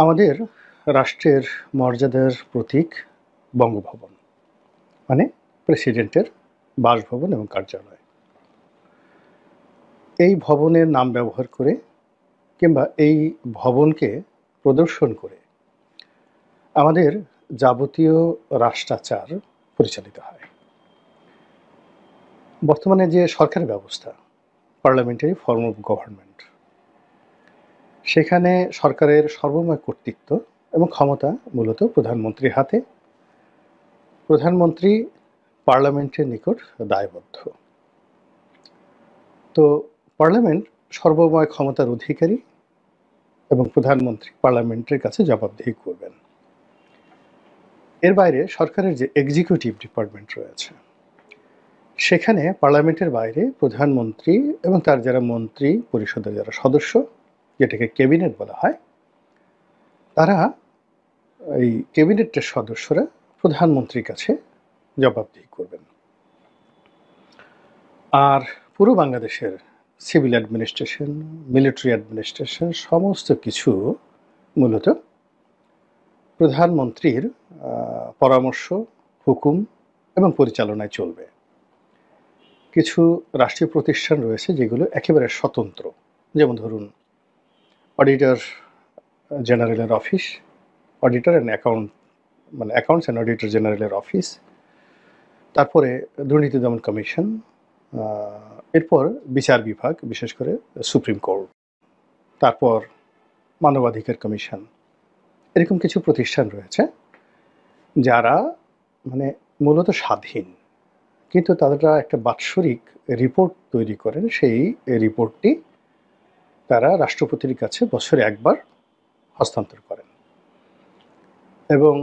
আমাদের রাষ্ট্রের মর্যাদার প্রতীক বঙ্গভবন, মানে প্রেসিডেন্টের বাসভবন এবং কার্যালয়। এই ভবনের নাম ব্যবহার করে কিংবা এই ভবনকে প্রদর্শন করে আমাদের যাবতীয় রাষ্ট্রাচার পরিচালিত হয়। বর্তমানে যে সরকারি ব্যবস্থা, পার্লামেন্টারি ফর্ম অফ গভর্নমেন্ট, সেখানে সরকারের সর্বময় কর্তৃত্ব এবং ক্ষমতা মূলত প্রধানমন্ত্রীর হাতে। প্রধানমন্ত্রী পার্লামেন্টের নিকট দায়বদ্ধ। তো পার্লামেন্ট সর্বময় ক্ষমতার অধিকারী এবং প্রধানমন্ত্রী পার্লামেন্টের কাছে জবাবদিহি করবেন। এর বাইরে সরকারের যে এক্সিকিউটিভ ডিপার্টমেন্ট রয়েছে, সেখানে পার্লামেন্টের বাইরে প্রধানমন্ত্রী এবং তার যারা মন্ত্রী পরিষদের যারা সদস্য, যেটাকে ক্যাবিনেট বলা হয়, তারা এই ক্যাবিনেটের সদস্যরা প্রধানমন্ত্রীর কাছে জবাবদিহি করবেন। আর পুরো বাংলাদেশের সিভিল অ্যাডমিনিস্ট্রেশন, মিলিটারি অ্যাডমিনিস্ট্রেশন সমস্ত কিছু মূলত প্রধানমন্ত্রীর পরামর্শ, হুকুম এবং পরিচালনায় চলবে। কিছু রাষ্ট্রীয় প্রতিষ্ঠান রয়েছে যেগুলো একেবারে স্বতন্ত্র, যেমন ধরুন অডিটর জেনারেলের office, auditor and accounts and auditor জেনারেলের অফিস, তারপরে দুর্নীতি দমন কমিশন, এরপর বিচার বিভাগ, বিশেষ করে সুপ্রিম কোর্ট, তারপর মানবাধিকার কমিশন। এরকম কিছু প্রতিষ্ঠান রয়েছে যারা মূলত স্বাধীন, কিন্তু তারা একটা বাৎসরিক রিপোর্ট তৈরি করেন। সেই রিপোর্টটি তারা রাষ্ট্রপতির কাছে বছরে একবার হস্তান্তর করেন এবং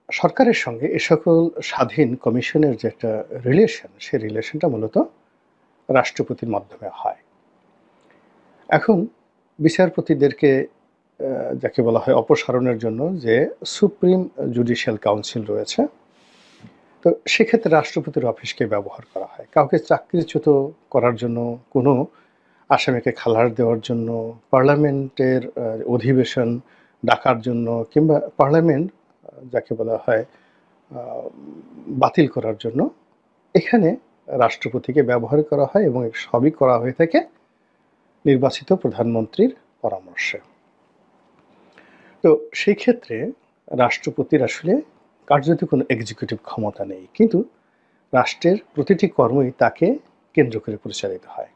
সরকারের সঙ্গে এ সকল স্বাধীন কমিশনের যে একটা রিলেশন, সেই রিলেশনটা মূলত রাষ্ট্রপতির মাধ্যমে হয়। এখন বিচারপতিদেরকে যাকে বলা হয় অপসারণের জন্য যে সুপ্রিম জুডিশিয়াল কাউন্সিল রয়েছে, তো সেক্ষেত্রে রাষ্ট্রপতির অফিসকে ব্যবহার করা হয় কাউকে চাকরিচ্যুত করার জন্য, কোনো আসামিকে খালাস দেওয়ার জন্য, পার্লামেন্টের অধিবেশন ডাকার জন্য, কিংবা পার্লামেন্ট যাকে বলা হয় বাতিল করার জন্য এখানে রাষ্ট্রপতিকে ব্যবহার করা হয় এবং সবই করা হয়ে থাকে নির্বাচিত প্রধানমন্ত্রীর পরামর্শে। তো সেই ক্ষেত্রে রাষ্ট্রপতির আসলে কার্যত কোনো এক্সিকিউটিভ ক্ষমতা নেই, কিন্তু রাষ্ট্রের প্রতিটি কর্মই তাকে কেন্দ্র করে পরিচালিত হয়।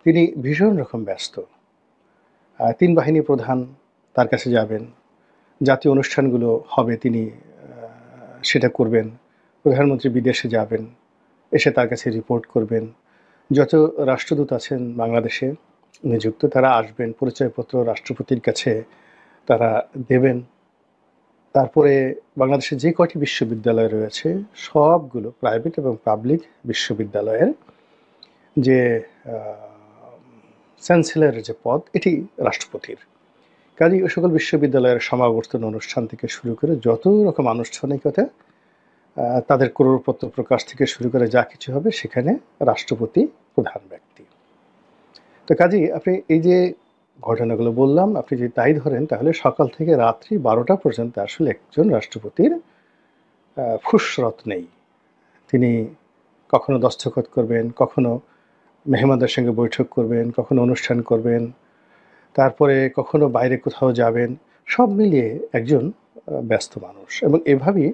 তিনি ভীষণ রকম ব্যস্ত। তিন বাহিনী প্রধান তার কাছে যাবেন, জাতীয় অনুষ্ঠানগুলো হবে তিনি সেটা করবেন। প্রধানমন্ত্রী বিদেশে যাবেন, এসে তার কাছে রিপোর্ট করবেন। যত রাষ্ট্রদূত আছেন বাংলাদেশে নিযুক্ত, তারা আসবেন, পরিচয়পত্র রাষ্ট্রপতির কাছে তারা দেবেন। তারপরে বাংলাদেশে যে কয়টি বিশ্ববিদ্যালয় রয়েছে সবগুলো প্রাইভেট এবং পাবলিক বিশ্ববিদ্যালয়ের যে চ্যান্সেলরের যে পদ, এটি রাষ্ট্রপতির। কাজেই ওই সকল বিশ্ববিদ্যালয়ের সমাবর্তন অনুষ্ঠান থেকে শুরু করে যত রকম আনুষ্ঠানিকতা, তাদের ক্রোড়পত্র প্রকাশ থেকে শুরু করে যা কিছু হবে, সেখানে রাষ্ট্রপতি প্রধান ব্যক্তি। তো কাজেই আপনি এই যে ঘটনাগুলো বললাম, আপনি যদি তাই ধরেন, তাহলে সকাল থেকে রাত্রি 12টা পর্যন্ত আসলে একজন রাষ্ট্রপতির ফুসরত নেই। তিনি কখনো দস্তখত করবেন, কখনো মেহমানদের সঙ্গে বৈঠক করবেন, কখনো অনুষ্ঠান করবেন, তারপরে কখনো বাইরে কোথাও যাবেন। সব মিলিয়ে একজন ব্যস্ত মানুষ। এবং এভাবেই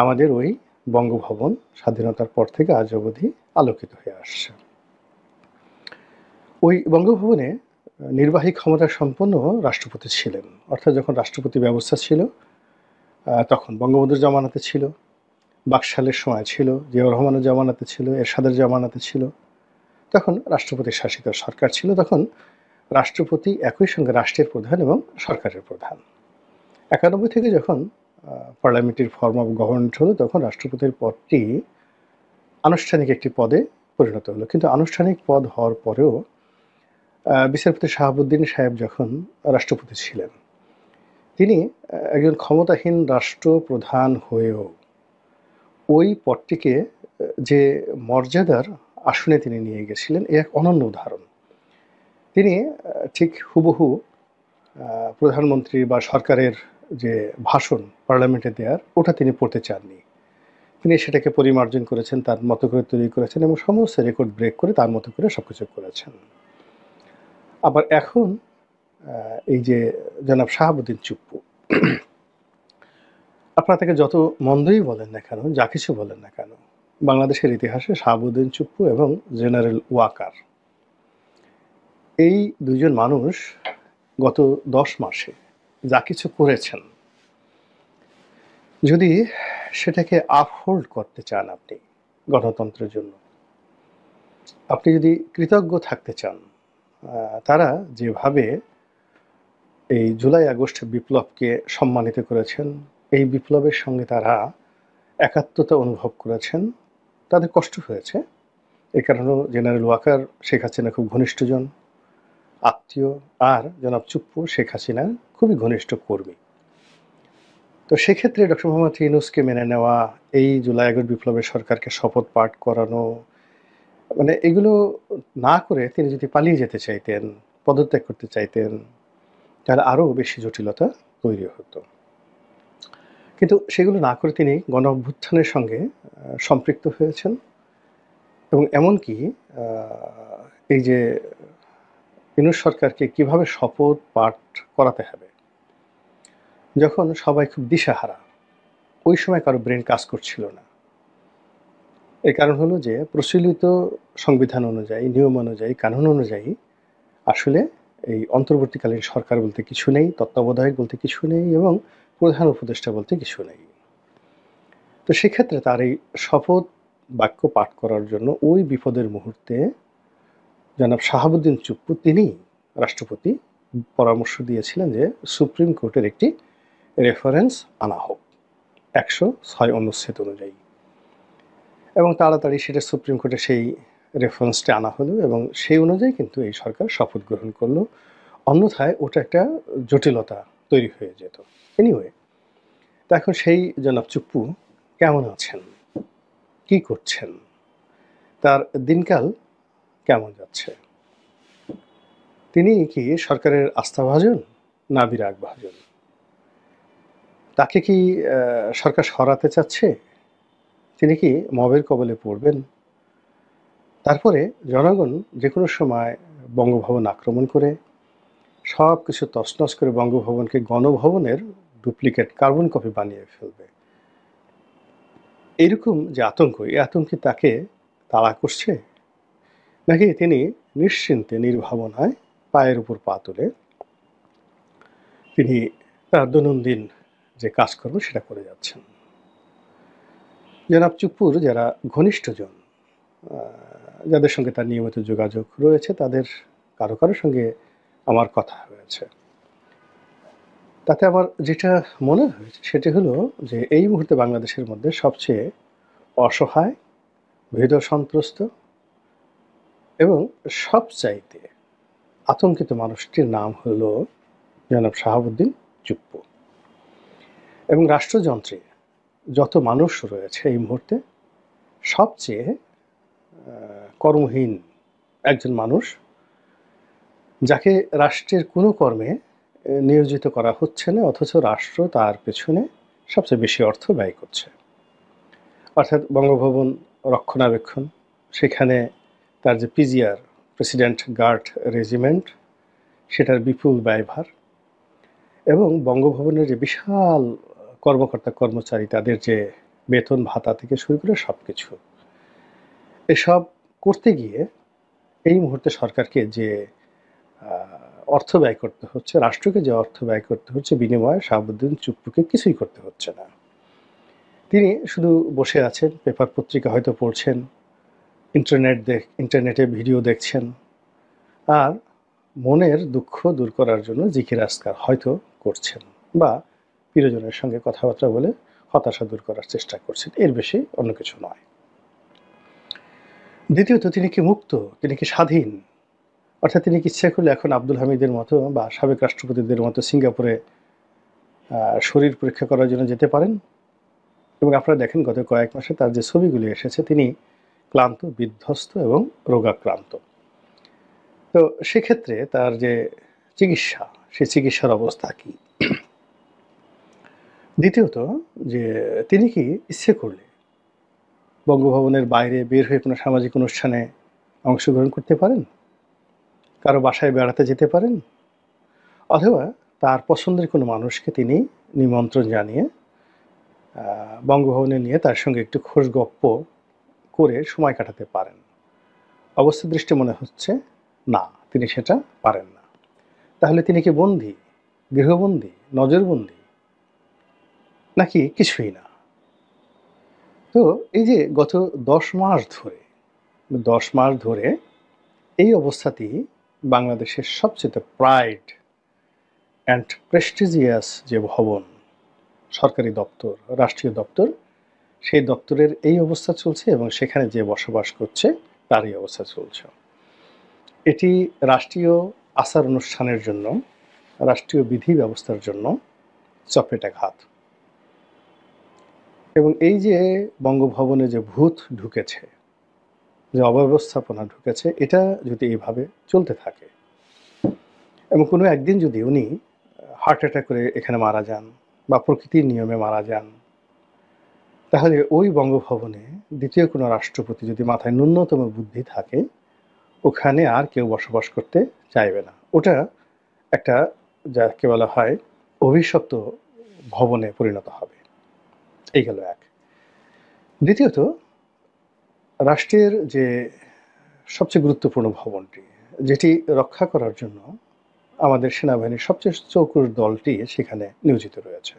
আমাদের ওই বঙ্গভবন স্বাধীনতার পর থেকে আজ অবধি আলোকিত হয়ে আসছে। ওই বঙ্গভবনে নির্বাহী ক্ষমতা সম্পন্ন রাষ্ট্রপতি ছিলেন। অর্থাৎ যখন রাষ্ট্রপতি ব্যবস্থা ছিল তখন বঙ্গবন্ধুর জামানাতে ছিল, বাকশালের সময় ছিল, জিয়াউর রহমানের জামানাতে ছিল, এরশাদের জামানাতে ছিল, তখন রাষ্ট্রপতি শাসিত সরকার ছিল। তখন রাষ্ট্রপতি একই সঙ্গে রাষ্ট্রের প্রধান এবং সরকারের প্রধান। 91 থেকে যখন পার্লামেন্টারি ফর্ম অফ গভর্নমেন্ট হলো, তখন রাষ্ট্রপতির পদটি আনুষ্ঠানিক একটি পদে পরিণত হলো। কিন্তু আনুষ্ঠানিক পদ হওয়ার পরেও বিচারপতি শাহাবুদ্দিন সাহেব যখন রাষ্ট্রপতি ছিলেন, তিনি একজন ক্ষমতাহীন রাষ্ট্রপ্রধান হয়েও ওই পদটিকে যে মর্যাদার আসনে তিনি নিয়ে গেছিলেন, এ এক অনন্য উদাহরণ। তিনি ঠিক হুবহু প্রধানমন্ত্রী বা সরকারের যে ভাষণ পার্লামেন্টে দেওয়ার, ওটা তিনি পড়তে চাননি। তিনি সেটাকে পরিমার্জন করেছেন, তার মতো করে তৈরি করেছেন এবং সমস্ত রেকর্ড ব্রেক করে তার মতো করে সবকিছু করেছেন। আবার এখন এই যে জনাব শাহাবুদ্দিন চুপ্পু, আপনারা তাকে যত মন্দই বলেন না কেন, যা কিছু বলেন না কেন, বাংলাদেশের ইতিহাসে শাহাবুদ্দিন চুপ্পু এবং জেনারেল ওয়াকার, এই দুইজন মানুষ গত 10 মাসে যা কিছু করেছেন, যদি সেটাকে আপহোল্ড করতে চান আপনি গণতন্ত্রের জন্য, আপনি যদি কৃতজ্ঞ থাকতে চান, তারা যেভাবে এই জুলাই আগস্ট বিপ্লবকে সম্মানিত করেছেন, এই বিপ্লবের সঙ্গে তারা একাত্মতা অনুভব করেছেন, তাদের কষ্ট হয়েছে। এ কারণেও জেনারেল ওয়াকার শেখ হাসিনা খুব ঘনিষ্ঠজন, আত্মীয়, আর জনাব চুপ্পু শেখ হাসিনার খুবই ঘনিষ্ঠ কর্মী। তো সেক্ষেত্রে ডক্টর মোহাম্মদ ইউনূসকে মেনে নেওয়া, এই জুলাই আগস্ট বিপ্লবের সরকারকে শপথ পাঠ করানো, মানে এগুলো না করে তিনি যদি পালিয়ে যেতে চাইতেন, পদত্যাগ করতে চাইতেন, তাহলে আরও বেশি জটিলতা তৈরি হতো। কিন্তু সেগুলো না করে তিনি গণ অভ্যুত্থানের সঙ্গে সম্পৃক্ত হয়েছেন এবং এমনকি এই যে ইউনূস সরকারকে কিভাবে শপথ পাঠ করাতে হবে, যখন সবাই খুব দিশাহারা, ওই সময় কারো ব্রেন কাজ করছিল না। এর কারণ হলো যে প্রচলিত সংবিধান অনুযায়ী, নিয়ম অনুযায়ী, কানুন অনুযায়ী আসলে এই অন্তর্বর্তীকালীন সরকার বলতে কিছু নেই, তত্ত্বাবধায়ক বলতে কিছু নেই এবং প্রধান উপদেষ্টা বলতে কিছু নেই। তো সেক্ষেত্রে তার এই শপথ বাক্য পাঠ করার জন্য ওই বিপদের মুহূর্তে জনাব শাহাবুদ্দিন চুপ্পু তিনি রাষ্ট্রপতি পরামর্শ দিয়েছিলেন যে সুপ্রিম কোর্টের একটি রেফারেন্স আনা হোক 106 অনুচ্ছেদ অনুযায়ী, এবং তাড়াতাড়ি সেটা সুপ্রিম কোর্টে সেই রেফারেন্সটা আনা হলো এবং সেই অনুযায়ী কিন্তু এই সরকার শপথ গ্রহণ করলো। অন্যথায় ওটা একটা জটিলতা তৈরি হয়ে যেত। এনিওয়ে, তো এখন সেই জনাব চুপ্পু কেমন আছেন, কি করছেন, তার দিনকাল কেমন যাচ্ছে? তিনি কি সরকারের আস্থাভাজন না বিরাগভাজন? তাকে কি সরকার সরাতে চাচ্ছে? তিনি কি মবের কবলে পড়বেন? তারপরে জনগণ যে কোনো সময় বঙ্গভবন আক্রমণ করে সব কিছু তছনছ করে বঙ্গভবনকে গণভবনের ডুপ্লিকেট কার্বন কপি বানিয়ে ফেলবে। এইরকম যে আতঙ্ক, এই আতঙ্কে তাকে তাড়া করছে, নাকি তিনি নিশ্চিন্তে নির্ভাবনায় পায়ের উপর পা তুলে তিনি তার দৈনন্দিন যে কাজকর্ম সেটা করে যাচ্ছেন? জনাব চুপ্পুর যারা ঘনিষ্ঠজন, যাদের সঙ্গে তার নিয়মিত যোগাযোগ রয়েছে, তাদের কারো কারো সঙ্গে আমার কথা হয়েছে। তাতে আমার যেটা মনে হয়েছে সেটি হলো যে এই মুহূর্তে বাংলাদেশের মধ্যে সবচেয়ে অসহায়, ভীত-সন্ত্রস্ত এবং সবচাইতে আতঙ্কিত মানুষটির নাম হলো জনাব শাহাবুদ্দিন চুপ্পু। এবং রাষ্ট্রযন্ত্রে যত মানুষ রয়েছে এই মুহূর্তে সবচেয়ে কর্মহীন একজন মানুষ, যাকে রাষ্ট্রের কোনো কর্মে নিয়োজিত করা হচ্ছে না, অথচ রাষ্ট্র তার পেছনে সবচেয়ে বেশি অর্থ ব্যয় করছে। অর্থাৎ বঙ্গভবন রক্ষণাবেক্ষণ, সেখানে তার যে পিজিআর, প্রেসিডেন্ট গার্ড রেজিমেন্ট, সেটার বিপুল ব্যয়ভার, এবং বঙ্গভবনের যে বিশাল কর্মকর্তা কর্মচারী, তাদের যে বেতন ভাতা থেকে শুরু করে সব কিছু, এসব করতে গিয়ে এই মুহূর্তে সরকারকে যে অর্থ ব্যয় করতে হচ্ছে, রাষ্ট্রকে যে অর্থ ব্যয় করতে হচ্ছে, বিনিময়ে শাহাবুদ্দিন চুপ্পুকে কিছুই করতে হচ্ছে না। তিনি শুধু বসে আছেন, পেপার পত্রিকা হয়তো পড়ছেন, ইন্টারনেটে ভিডিও দেখছেন, আর মনের দুঃখ দূর করার জন্য জিকির আজকার হয়তো করছেন, বা প্রিয়জনের সঙ্গে কথাবার্তা বলে হতাশা দূর করার চেষ্টা করছেন। এর বেশি অন্য কিছু নয়। দ্বিতীয়ত, তিনি কি মুক্ত, তিনি কি স্বাধীন? অর্থাৎ তিনি কি ইচ্ছা করলে এখন আব্দুল হামিদের মতো বা সাবেক রাষ্ট্রপতিদের মতো সিঙ্গাপুরে শরীর পরীক্ষা করার জন্য যেতে পারেন? এবং আপনারা দেখেন গত কয়েক মাসে তার যে ছবিগুলি এসেছে, তিনি ক্লান্ত, বিধ্বস্ত এবং রোগাক্রান্ত। তো সেক্ষেত্রে তার যে চিকিৎসা, সে চিকিৎসার অবস্থা কি। দ্বিতীয়ত, যে তিনি কি ইচ্ছে করলে বঙ্গভবনের বাইরে বের হয়ে কোনো সামাজিক অনুষ্ঠানে অংশগ্রহণ করতে পারেন, কারো বাসায় বেড়াতে যেতে পারেন, অথবা তার পছন্দের কোনো মানুষকে তিনি নিমন্ত্রণ জানিয়ে বঙ্গভবনে নিয়ে তার সঙ্গে একটু খোশগপ্প করে সময় কাটাতে পারেন। অবস্থা দৃষ্টি মনে হচ্ছে না, তিনি সেটা পারেন না। তাহলে তিনি কি বন্দী, গৃহবন্দী, নজরবন্দী, নাকি কিছুই না? তো এই যে গত 10 মাস ধরে এই অবস্থাতেই বাংলাদেশের সবচেয়ে প্রাইড অ্যান্ড প্রেস্টিজিয়াস যে ভবন, সরকারি দপ্তর, রাষ্ট্রীয় দপ্তর, সেই দপ্তরের এই অবস্থা চলছে এবং সেখানে যে বসবাস করছে তার এই অবস্থা চলছে। এটি রাষ্ট্রীয় আচার অনুষ্ঠানের জন্য, রাষ্ট্রীয় বিধি ব্যবস্থার জন্য চপেটাঘাত। এবং এই যে বঙ্গভবনে যে ভূত ঢুকেছে, যে অব্যবস্থাপনা ঢুকেছে, এটা যদি এইভাবে চলতে থাকে এবং কোনো একদিন যদি উনি হার্ট অ্যাটাক করে এখানে মারা যান বা প্রকৃতির নিয়মে মারা যান, তাহলে ওই বঙ্গভবনে দ্বিতীয় কোনো রাষ্ট্রপতি যদি মাথায় ন্যূনতম বুদ্ধি থাকে, ওখানে আর কেউ বসবাস করতে চাইবে না। ওটা একটা, যাকে বলা হয়, অভিশপ্ত ভবনে পরিণত হবে। এই গেল এক। দ্বিতীয়ত, রাষ্ট্রের যে সবচেয়ে গুরুত্বপূর্ণ ভবনটি, যেটি রক্ষা করার জন্য আমাদের সেনাবাহিনীর সবচেয়ে চৌকুর দলটি সেখানে নিয়োজিত রয়েছে।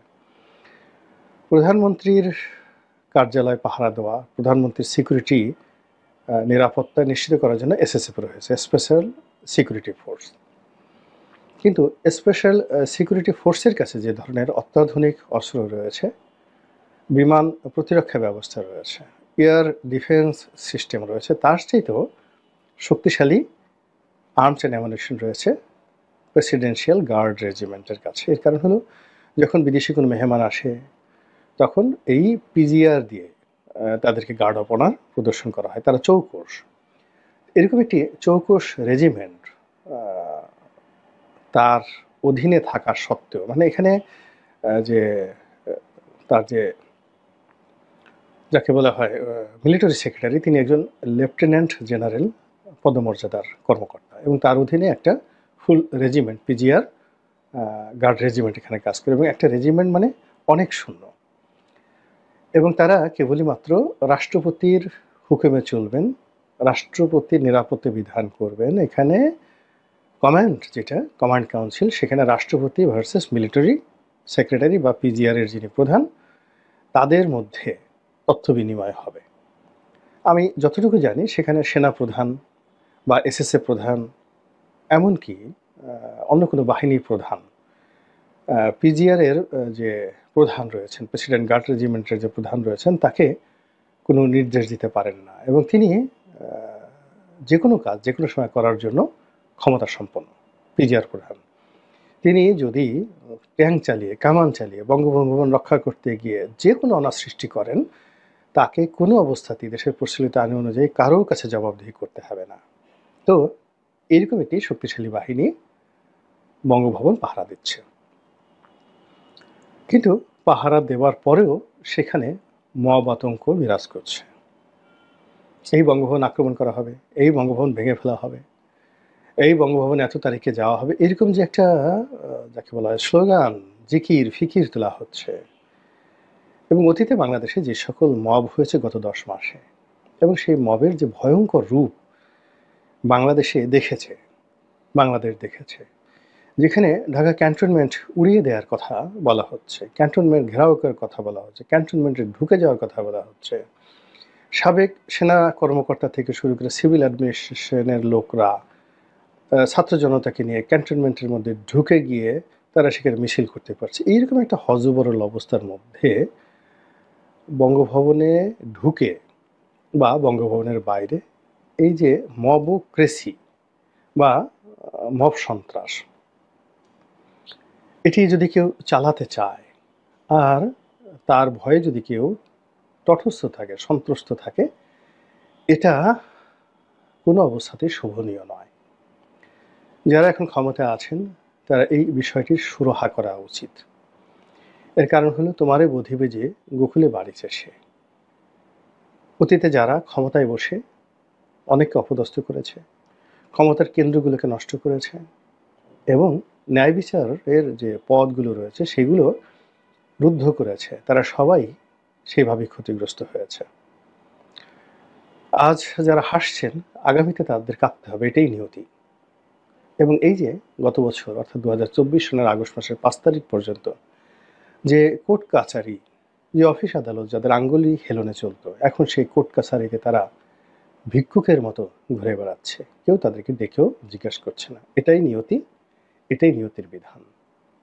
প্রধানমন্ত্রীর কার্যালয় পাহারা দেওয়া, প্রধানমন্ত্রীর সিকিউরিটি নিরাপত্তা নিশ্চিত করার জন্য এসএসএফ রয়েছে, স্পেশাল সিকিউরিটি ফোর্স। কিন্তু স্পেশাল সিকিউরিটি ফোর্সের কাছে যে ধরনের অত্যাধুনিক অস্ত্র রয়েছে, বিমান প্রতিরক্ষা ব্যবস্থা রয়েছে, এয়ার ডিফেন্স সিস্টেম রয়েছে, তার চাইতেও শক্তিশালী আর্মস অ্যান্ড অ্যামুনিশন রয়েছে প্রেসিডেন্সিয়াল গার্ড রেজিমেন্টের কাছে। এর কারণ হলো, যখন বিদেশি কোনো মেহমান আসে তখন এই পিজিআর দিয়ে তাদেরকে গার্ড অফ অনার প্রদর্শন করা হয়। তারা চৌকস, এরকম একটি চৌকস রেজিমেন্ট তার অধীনে থাকা সত্ত্বেও, মানে এখানে যে তার যে, যাকে বলা হয় মিলিটারি সেক্রেটারি, তিনি একজন লেফটেন্যান্ট জেনারেল পদমর্যাদার কর্মকর্তা এবং তার অধীনে একটা ফুল রেজিমেন্ট পিজিআর গার্ড রেজিমেন্ট এখানে কাজ করে এবং একটা রেজিমেন্ট মানে অনেক শূন্য। এবং তারা কেবলই মাত্র রাষ্ট্রপতির হুকুমে চলবেন, রাষ্ট্রপতির নিরাপত্তা বিধান করবেন। এখানে কমান্ড, যেটা কমান্ড কাউন্সিল, সেখানে রাষ্ট্রপতি ভার্সেস মিলিটারি সেক্রেটারি বা পিজিআরের যিনি প্রধান, তাদের মধ্যে তথ্য বিনিময় হবে। আমি যতটুকু জানি সেখানে সেনা প্রধান বা এসএসএফ প্রধান, এমনকি অন্য কোনো বাহিনীর প্রধান, পিজিআরের যে প্রধান রয়েছেন, প্রেসিডেন্ট গার্ড রেজিমেন্টের যে প্রধান রয়েছেন, তাকে কোনো নির্দেশ দিতে পারেন না এবং তিনি যে কোনো কাজ যে কোনো সময় করার জন্য ক্ষমতা সম্পন্ন পিজিআর প্রধান। তিনি যদি ট্যাঙ্ক চালিয়ে, কামান চালিয়ে বঙ্গভবন রক্ষা করতে গিয়ে যে কোনো অনার সৃষ্টি করেন, তাকে কোনো অবস্থাতেই দেশের প্রচলিত আইন অনুযায়ী কারোর কাছে জবাবদিহি করতে হবে না। তো এরকম একটি শক্তিশালী বাহিনী বঙ্গভবন পাহারা দিচ্ছে। কিন্তু পাহারা দেওয়ার পরেও সেখানে মব আতঙ্ক বিরাজ করছে। এই বঙ্গভবন আক্রমণ করা হবে, এই বঙ্গভবন ভেঙে ফেলা হবে, এই বঙ্গভবন এত তারিখে যাওয়া হবে, এরকম যে একটা যাকে বলা হয় স্লোগান, জিকির ফিকির তোলা হচ্ছে। এবং অতীতে বাংলাদেশে যে সকল মব হয়েছে গত 10 মাসে, এবং সেই মবের যে ভয়ঙ্কর রূপ বাংলাদেশ দেখেছে, যেখানে ঢাকা ক্যান্টনমেন্ট উড়িয়ে দেওয়ার কথা বলা হচ্ছে, ক্যান্টনমেন্ট ঘেরাও করার কথা বলা হচ্ছে, ক্যান্টনমেন্টে ঢুকে যাওয়ার কথা বলা হচ্ছে। সাবেক সেনা কর্মকর্তা থেকে শুরু করে সিভিল অ্যাডমিনিস্ট্রেশনের লোকরা ছাত্র জনতাকে নিয়ে ক্যান্টনমেন্টের মধ্যে ঢুকে গিয়ে তারা সেখানে মিছিল করতে পারছে। এইরকম একটা হযবরল অবস্থার মধ্যে বঙ্গভবনে ঢুকে বা বঙ্গভবনের বাইরে এই যে মবক্রেসি বা মব সন্ত্রাস, এটি যদি কেউ চালাতে চায় আর তার ভয়ে যদি কেউ তটস্থ থাকে, সন্ত্রস্ত থাকে, এটা কোনো অবস্থাতেই শোভনীয় নয়। যারা এখন ক্ষমতায় আছেন তারা এই বিষয়টির সুরাহা করা উচিত। এর কারণ হলো তোমারে বধিবে যে গোকুলে বাড়িছে সে। অতীতে যারা ক্ষমতায় বসে অনেককে অপদস্থ করেছে, ক্ষমতার কেন্দ্রগুলোকে নষ্ট করেছে এবং ন্যায় বিচারের যে পদগুলো রয়েছে সেগুলো রুদ্ধ করেছে, তারা সবাই সেইভাবেই ক্ষতিগ্রস্ত হয়েছে। আজ যারা হাসছেন, আগামীতে তাদের কাঁদতে হবে, এটাই নিয়তি। এবং এই যে গত বছর অর্থাৎ 2024 সনের আগস্ট মাসের 5 তারিখ পর্যন্ত যে কোর্ট কাছারি, যে অফিস আদালত যাদের আঙ্গুলি হেলনে চলতো, এখন সেই কোর্ট কাছারিতে তারা ভিক্ষুকের মতো ঘুরে বেড়াচ্ছে, কেউ তাদেরকে দেখেও জিজ্ঞাসা করছে না। এটাই নিয়তি, এটাই নিয়তির বিধান।